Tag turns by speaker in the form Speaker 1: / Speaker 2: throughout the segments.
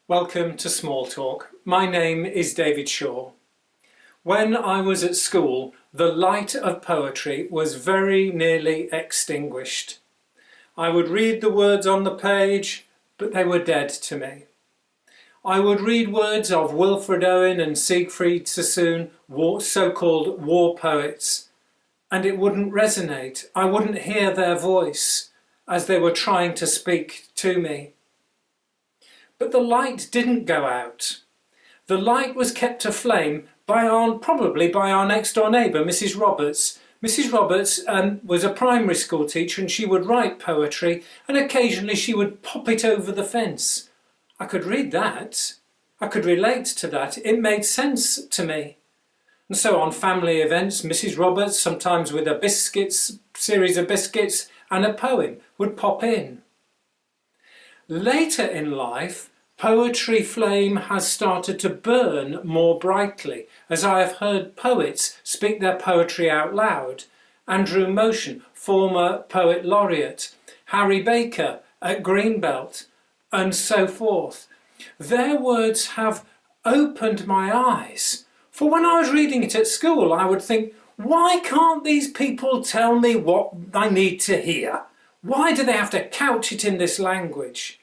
Speaker 1: Welcome to Small Talk. My name is David Shaw. When I was at school, the light of poetry was very nearly extinguished. I would read the words on the page, but they were dead to me. I would read words of Wilfred Owen and Siegfried Sassoon, so-called war poets, and it wouldn't resonate. I wouldn't hear their voice as they were trying to speak to me. But the light didn't go out. The light was kept aflame probably by our next door neighbour, Mrs. Roberts. Mrs. Roberts was a primary school teacher, and she would write poetry, and occasionally she would pop it over the fence. I could read that. I could relate to that. It made sense to me. And so on family events, Mrs. Roberts, sometimes with a series of biscuits and a poem, would pop in. Later in life, poetry flame has started to burn more brightly, as I have heard poets speak their poetry out loud. Andrew Motion, former poet laureate, Harry Baker at Greenbelt, and so forth. Their words have opened my eyes. For when I was reading it at school, I would think, why can't these people tell me what I need to hear? Why do they have to couch it in this language?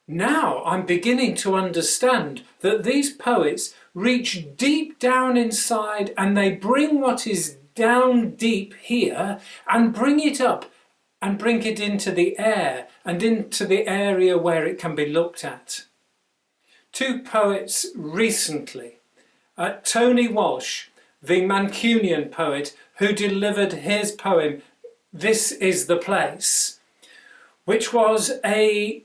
Speaker 1: Now I'm beginning to understand that these poets reach deep down inside, and they bring what is down deep here and bring it up and bring it into the air and into the area where it can be looked at. Two poets recently, Tony Walsh, the Mancunian poet who delivered his poem, This Is the Place, which was a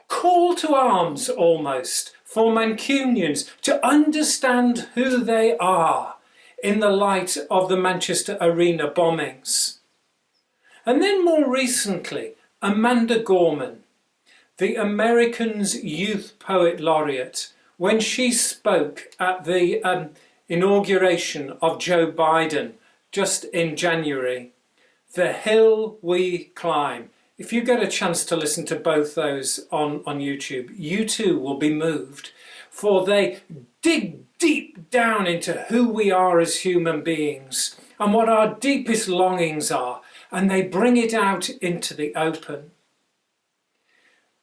Speaker 1: call to arms almost for Mancunians to understand who they are in the light of the Manchester Arena bombings. And then more recently, Amanda Gorman, the American's Youth Poet Laureate, when she spoke at the inauguration of Joe Biden just in January, The Hill We Climb. If you get a chance to listen to both those on YouTube, you too will be moved, for they dig deep down into who we are as human beings and what our deepest longings are, and they bring it out into the open.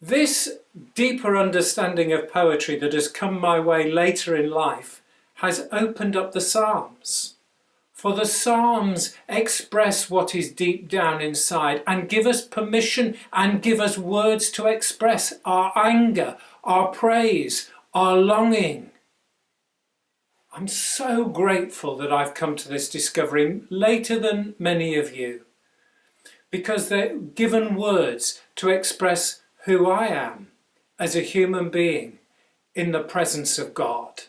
Speaker 1: This deeper understanding of poetry that has come my way later in life has opened up the Psalms. For the Psalms express what is deep down inside and give us permission and give us words to express our anger, our praise, our longing. I'm so grateful that I've come to this discovery later than many of you, because they're given words to express who I am as a human being in the presence of God.